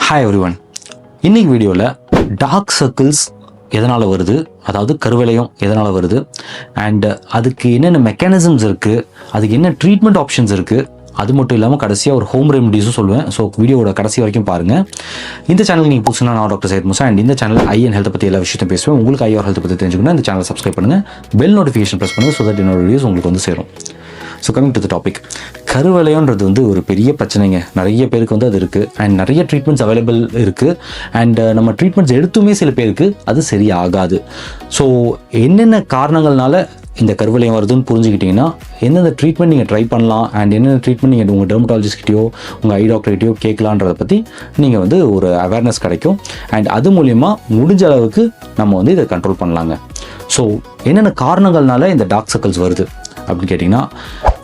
Hi everyone. இன்னைக்கு வீடியோவில் dark circles எதனால் வருது, அதாவது கருவளையம் எதனால் வருது, அண்ட் அதுக்கு என்னென்ன மெக்கானிசம்ஸ் இருக்குது, அதுக்கு என்ன ட்ரீட்மெண்ட் ஆப்ஷன்ஸ் இருக்குது, அது மட்டும் இல்லாமல் கடைசியாக ஒரு ஹோம் ரெமடிஸும் சொல்லுவேன். ஸோ வீடியோட கடைசி வரைக்கும் பாருங்கள். இந்த சேனல் நீங்கள் புதுசுனா நான் டாக்டர் சையத் மூசா, அண்ட் இந்த சேனல் ஐ அண்ட் ஹெல்த் பற்றி எல்லா விஷயத்தையும் பேசுவேன். உங்களுக்கு ஐ ஆர் ஹெல்த் பற்றி தெரிஞ்சுக்கணும், இந்த சேனலை சப்ஸ்கிரைப் பண்ணுங்கள், பெல் நோட்டிஃபிகேஷன் ப்ரெஸ் பண்ணுங்கள், ஸோ தட் என்னோட வீடியோஸ் உங்களுக்கு வந்து சேரும். So coming to the topic, கருவளையன்றது வந்து ஒரு பெரிய பிரச்சனைங்க. நிறைய பேருக்கு வந்து அது இருக்குது, அண்ட் நிறைய ட்ரீட்மெண்ட்ஸ் அவைலபிள் இருக்குது, அண்ட் நம்ம ட்ரீட்மெண்ட்ஸ் எடுத்துமே சில பேருக்கு அது சரியாகாது. ஸோ என்னென்ன காரணங்கள்னால இந்த கருவளையம் வருதுன்னு புரிஞ்சுக்கிட்டிங்கன்னா எந்தெந்த ட்ரீட்மெண்ட் நீங்கள் ட்ரை பண்ணலாம், அண்ட் என்னென்ன ட்ரீட்மெண்ட் நீங்கள் உங்கள் டெர்மட்டாலஜிஸ்ட்கிட்டயோ உங்கள் ஐ டாக்டர்கிட்டயோ கேட்கலான்றதை பற்றி நீங்கள் வந்து ஒரு அவேர்னஸ் கிடைக்கும். அண்ட் அது மூலயமா முடிஞ்ச அளவுக்கு நம்ம வந்து இதை கண்ட்ரோல் பண்ணலாங்க. ஸோ என்னென்ன காரணங்கள்னால இந்த டார்க் சர்க்கிள்ஸ் வருது அப்படின்னு கேட்டிங்கன்னா,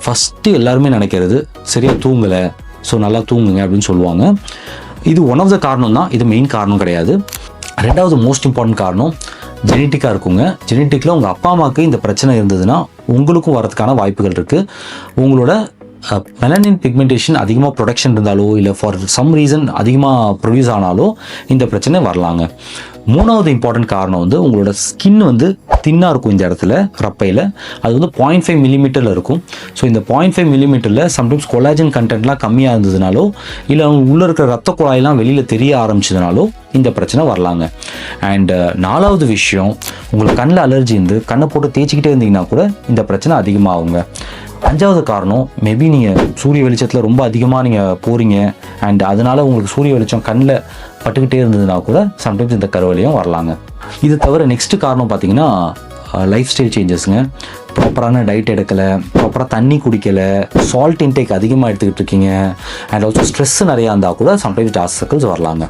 ஃபஸ்ட்டு எல்லாருமே நினைக்கிறது சரியாக தூங்கலை, ஸோ நல்லா தூங்குங்க அப்படின்னு சொல்லுவாங்க. இது ஒன் ஆஃப் த காரணம் தான், இது மெயின் காரணம் கிடையாது. ரெண்டாவது மோஸ்ட் இம்பார்ட்டன்ட் காரணம் ஜெனட்டிக்காக இருக்குங்க. ஜெனட்டிக்கில் உங்கள் அப்பா அம்மாவுக்கு இந்த பிரச்சனை இருந்ததுன்னா உங்களுக்கும் வரதுக்கான வாய்ப்புகள் இருக்குது. உங்களோட மெலனின் பிக்மெண்டேஷன் அதிகமாக ப்ரொடக்ஷன் இருந்தாலோ இல்லை ஃபார் சம் ரீசன் அதிகமாக ப்ரொடியூஸ் ஆனாலோ இந்த பிரச்சனை வரலாங்க. மூணாவது இம்பார்ட்டன்ட் காரணம் வந்து உங்களோட ஸ்கின் வந்து தின்னாக இருக்கும். இந்த இடத்துல ரப்பையில் அது வந்து 0.5 மில்லிமீட்டரில் இருக்கும். ஸோ இந்த 0.5 மில்லிமீட்டரில் சம்டைம்ஸ் கொலாஜன் கண்டென்ட்லாம் கம்மியாக இருந்ததுனாலோ இல்லை உள்ளே இருக்கிற ரத்த குழாயெல்லாம் வெளியில் தெரிய ஆரம்பிச்சதுனாலோ இந்த பிரச்சனை வரலாங்க. அண்ட் நாலாவது விஷயம், உங்களுக்கு கண்ணில் அலர்ஜி இருந்து கண்ணை போட்டு தேய்ச்சிக்கிட்டே இருந்தீங்கன்னா கூட இந்த பிரச்சனை அதிகமாகுங்க. அஞ்சாவது காரணம், மேபி நீங்கள் சூரிய வெளிச்சத்தில் ரொம்ப அதிகமாக நீங்கள் போகிறீங்க, அண்ட் அதனால் உங்களுக்கு சூரிய வெளிச்சம் கண்ணில் பட்டுக்கிட்டே இருந்ததுன்னா கூட சம்டைம்ஸ் இந்த கருவளையம் வரலாங்க. இது தவிர நெக்ஸ்ட் காரணம் பார்த்தீங்கன்னா லைஃப் ஸ்டைல் சேஞ்சஸ்ங்க. ப்ராப்பரான டயட் எடுக்கலை, ப்ராப்பராக தண்ணி குடிக்கலை, சால்ட் இன்டேக் அதிகமாக எடுத்துக்கிட்டு இருக்கீங்க, அண்ட் ஆல்சோ ஸ்ட்ரெஸ் நிறையா இருந்தால் கூட சம்டைம்ஸ் டார்க் சர்க்கிள்ஸ் வரலாங்க.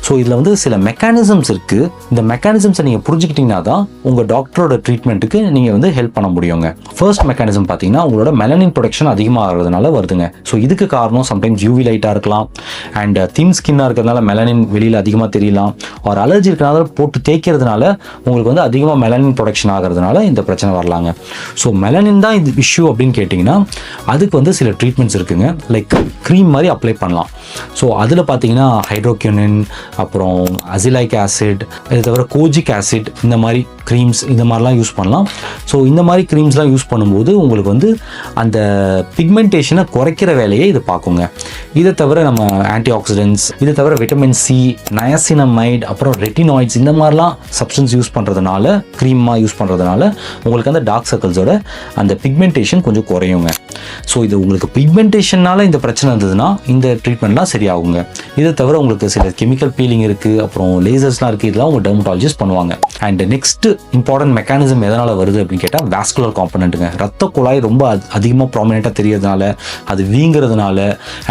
ஸோ இதில் வந்து சில மெக்கானிசம்ஸ் இருக்குது. இந்த மெக்கானிசம்ஸை நீங்கள் புரிஞ்சுக்கிட்டிங்கன்னா தான் உங்கள் டாக்டரோட ட்ரீட்மெண்ட்டுக்கு நீங்கள் வந்து ஹெல்ப் பண்ண முடியுங்க. ஃபர்ஸ்ட் மெக்கானிசம் பார்த்தீங்கன்னா உங்களோட மெலனின் ப்ரொடக்ஷன் அதிகமாகிறதுனால வருதுங்க. ஸோ இதுக்கு காரணம் சம்டைம்ஸ் யூவி லைட்டாக இருக்கலாம், அண்ட் தின் ஸ்கின்னாக இருக்கிறதுனால மெலனின் வெளியில் அதிகமாக தெரியலாம், ஒரு அலர்ஜி இருக்கிறனால போட்டு தேய்க்கிறதுனால உங்களுக்கு வந்து அதிகமாக மெலனின் ப்ரொடக்ஷன் ஆகிறதுனால இந்த பிரச்சனை வரலாங்க. ஸோ மெலனின் தான் இது இஷ்யூ அப்படின்னு கேட்டிங்கன்னா அதுக்கு வந்து சில ட்ரீட்மெண்ட்ஸ் இருக்குங்க. லைக் க்ரீம் மாதிரி அப்ளை பண்ணலாம். ஸோ அதில் பார்த்தீங்கன்னா ஹைட்ரோக்யூனின், அப்புறம் அசிலைக் ஆசிட், இது தவிர கோஜிக் ஆசிட், இந்த மாதிரி க்ரீம்ஸ் இந்த மாதிரிலாம் யூஸ் பண்ணலாம். ஸோ இந்த மாதிரி க்ரீம்ஸ்லாம் யூஸ் பண்ணும்போது உங்களுக்கு வந்து அந்த பிக்மெண்டேஷனை குறைக்கிற வேலையை இது பார்க்குங்க. இதை தவிர நம்ம ஆன்டி ஆக்சிடென்ட்ஸ், இதை தவிர விட்டமின் சி, நயசினமைட், அப்புறம் ரெட்டினாய்ட்ஸ் இந்த மாதிரிலாம் சப்ஸ்டன்ஸ் யூஸ் பண்ணுறதுனால, க்ரீமாக யூஸ் பண்ணுறதுனால உங்களுக்கு அந்த டார்க் சர்க்கிள்ஸோட அந்த பிக்மெண்டேஷன் கொஞ்சம் குறையுங்க. ஸோ இது உங்களுக்கு பிக்மெண்டேஷனால் இந்த பிரச்சனை இருந்ததுன்னா இந்த ட்ரீட்மெண்ட்லாம் சரியாகுங்க. இதை தவிர உங்களுக்கு சில கெமிக்கல் பீலிங் இருக்குது, அப்புறம் லேசர்ஸ்லாம் இருக்குது, இதெல்லாம் உங்கள் டெர்மட்டாலஜிஸ்ட் பண்ணுவாங்க. அண்ட் நெக்ஸ்ட் இம்பார்ட்டன்ட் மெக்கானிசம் எதனால் வருது அப்படின்னு கேட்டால் வாஸ்குலர் காம்பனண்ட்டுங்க. ரத்த குழாய் ரொம்ப அதிகமாக ப்ராமினெண்ட்டாக தெரியறதுனால, அது வீங்கிறதுனால,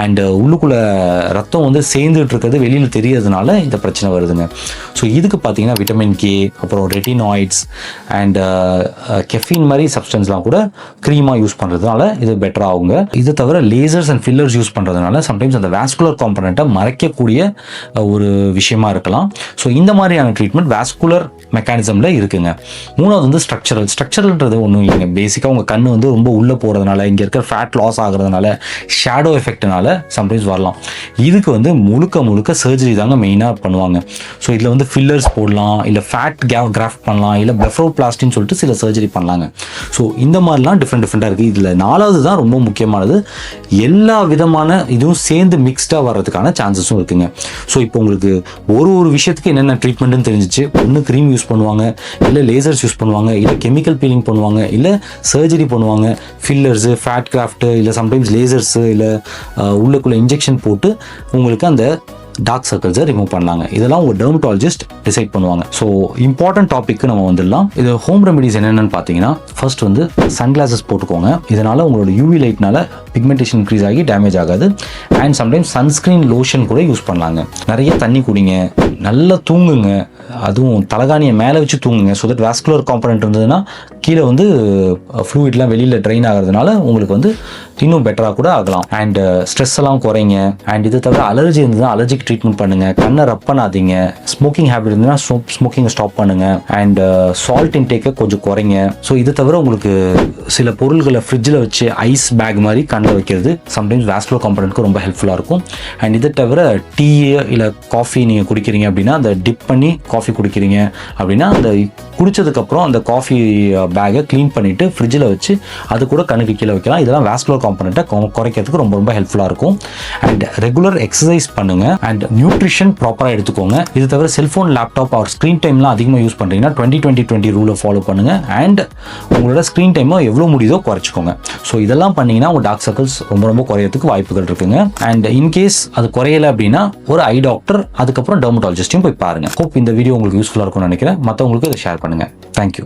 அண்ட் உள்ளுக்குள்ளே ரத்தம் வந்து சேர்ந்துட்டு இருக்கிறது வெளியில் தெரியறதுனால இந்த பிரச்சனை வருதுங்க. ஸோ இதுக்கு பார்த்தீங்கன்னா விட்டமின் கே, அப்புறம் ரெட்டினாய்ட்ஸ், அண்ட் கெஃபின் மாதிரி சப்ஸ்டன்ஸ்லாம் கூட க்ரீமாக யூஸ் பண்ணுறதுனால இது பெட்டர் ஆகுங்க. இதை தவிர லேசர்ஸ் அண்ட் ஃபில்லர்ஸ் யூஸ் பண்ணுறதுனால சம்டைம்ஸ் அந்த வாஸ்குலர் காம்பனண்ட்டை மறைக்கக்கூடிய ஒரு விஷயமா இருக்கலாம். ஸோ இந்த மாதிரியான ட்ரீட்மெண்ட் வாஸ்குலர் மெக்கானிசமில் இருக்குங்க. மூணாவது வந்து ஸ்ட்ரக்சரல்ன்றது ஒன்றும் இல்லைங்க. பேசிக்காக உங்கள் கண் வந்து ரொம்ப உள்ளே போகிறதுனால, இங்கே இருக்கிற ஃபேட் லாஸ் ஆகிறதுனால, ஷேடோ எஃபெக்ட்னால சம்டைம்ஸ் வரலாம். இதுக்கு வந்து முழுக்க சர்ஜரி தாங்க மெயினாக பண்ணுவாங்க. ஸோ இதில் வந்து ஃபில்லர்ஸ் போடலாம், இல்லை ஃபேட் கிராஃப்ட் பண்ணலாம், இல்லை பிளெஃபரோபிளாஸ்டின்னு சொல்லிட்டு சில சர்ஜரி பண்ணலாங்க. ஸோ இந்த மாதிரிலாம் டிஃப்ரெண்ட்டாக இருக்குது. இதில் நாலாவது தான் ரொம்ப முக்கியமானது, எல்லா விதமான இதுவும் சேர்ந்து மிக்ஸ்டாக வர்றதுக்கான சான்சஸும் இருக்குங்க. ஸோ இப்போ உங்களுக்கு ஒரு விஷயத்துக்கு என்னென்ன ட்ரீட்மெண்ட்டுன்னு தெரிஞ்சிச்சு. ஒன்று க்ரீம் யூஸ் பண்ணுவாங்க, இல்லை லேசர்ஸ் யூஸ் பண்ணுவாங்க, இல்லை கெமிக்கல் பீலிங் பண்ணுவாங்க, இல்லை சர்ஜரி பண்ணுவாங்க, ஃபில்லர்ஸு, ஃபேட் கிராஃப்ட்டு, இல்லை சம்டைம்ஸ் லேசர்ஸு, இல்லை உள்ளுக்குள்ளே இன்ஜெக்ஷன் போட்டு உங்களுக்கு அந்த டார்க் சர்க்கிள்ஸை ரிமூவ் பண்ணாங்க. இதெல்லாம் உங்கள் டெர்மட்டாலஜிஸ்ட் டிசைட் பண்ணுவாங்க. ஸோ இம்பார்ட்டன்ட் டாபிக்கு நம்ம வந்துடலாம். இது ஹோம் ரெமடிஸ் என்னென்னு பார்த்தீங்கன்னா, ஃபர்ஸ்ட் வந்து சன்கிளாஸஸ் போட்டுக்கோங்க. இதனால் உங்களோட யூவி லைட்னால பிக்மெண்டேஷன் இன்க்ரீஸ் ஆகி டேமேஜ் ஆகாது. அண்ட் சம்டைம்ஸ் சன்ஸ்க்ரீன் லோஷன் கூட யூஸ் பண்ணலாங்க. நிறைய தண்ணி குடிங்க, நல்லா தூங்குங்க. அதுவும் தலகாணியை மேலே வச்சு தூங்குங்க. ஸோ தட் வாஸ்குலர் காம்பனண்ட் இருந்ததுன்னா கீழே வந்து ஃப்ளூயிட்லாம் வெளியில் ட்ரெயின் ஆகிறதுனால உங்களுக்கு வந்து இன்னும் பெட்டராக கூட ஆகலாம். அண்ட் ஸ்ட்ரெஸ் எல்லாம் குறைங்க. அண்ட் இது தவிர அலர்ஜி இருந்ததுன்னா அலர்ஜிக் ட்ரீட்மெண்ட் பண்ணுங்கள். கண்ணை ரப் பண்ணாதீங்க. ஸ்மோக்கிங் ஹேபிட் இருந்ததுன்னா ஸ்மோக்கிங்கை ஸ்டாப் பண்ணுங்கள். அண்ட் சால்ட் இன்டேக்கை கொஞ்சம் குறைங்க. ஸோ இது தவிர உங்களுக்கு சில பொருள்களை ஃப்ரிட்ஜில் வச்சு ஐஸ் பேக் மாதிரி கண்ணில் வைக்கிறது சம்டைம்ஸ் வாஸ்குலர் காம்பனண்ட்க்கு ரொம்ப ஹெல்ப்ஃபுல்லாக இருக்கும். அண்ட் இதை தவிர டீ இல்லை காஃபி நீங்கள் குடிக்கிறீங்க அப்படின்னா அந்த டிப் பண்ணி காஃபி குடிக்கிறீங்க அப்படின்னா அந்த குடித்ததுக்கப்புறம் அந்த காஃபி பேக்கை க்ளீன் பண்ணிவிட்டு ஃப்ரிட்ஜில் வச்சு அது கூட கண்ணுக்கு கீழே வைக்கலாம். இதெல்லாம் வாஸ்குலர் காம்பனண்ட்டை குறைக்கிறதுக்கு ரொம்ப ரொம்ப ஹெல்ப்ஃபுல்லாக இருக்கும். அண்ட் ரெகுலர் எக்ஸசைஸ் பண்ணுங்கள். அண்ட் நியூட்ரிஷன் ப்ராப்பராக எடுத்துக்கோங்க. இது தவிர செல்ஃபோன், லேப்டாப் ஆர் ஸ்க்ரீன் டைம்லாம் அதிகமாக யூஸ் பண்ணுறீங்கன்னா 20-20-20 ரூலை ஃபாலோ பண்ணுங்கள். அண்ட் உங்களோட ஸ்க்ரீன் டைமை எவ்வளோ முடியுதோ குறைச்சிக்கோங்க. ஸோ இதெல்லாம் பண்ணிங்கன்னா உங்கள் டார்க் சர்க்கிள்ஸ் ரொம்ப ரொம்ப குறையறதுக்கு வாய்ப்புகள் இருக்குங்க. அண்ட் இன்கேஸ் அது குறையலை அப்படின்னா ஒரு ஐ டாக்டர் அதுக்கப்புறம் டெர்மட்டாலஜிஸ்ட்டையும் போய் பாருங்கள். ஹோப் இந்த வீடியோ உங்களுக்கு யூஸ்ஃபுல்லாக இருக்கும்னு நினைக்கிறேன். மற்றவங்களுக்கு இதை ஷேர் பண்ணுங்கள். தேங்க்யூ.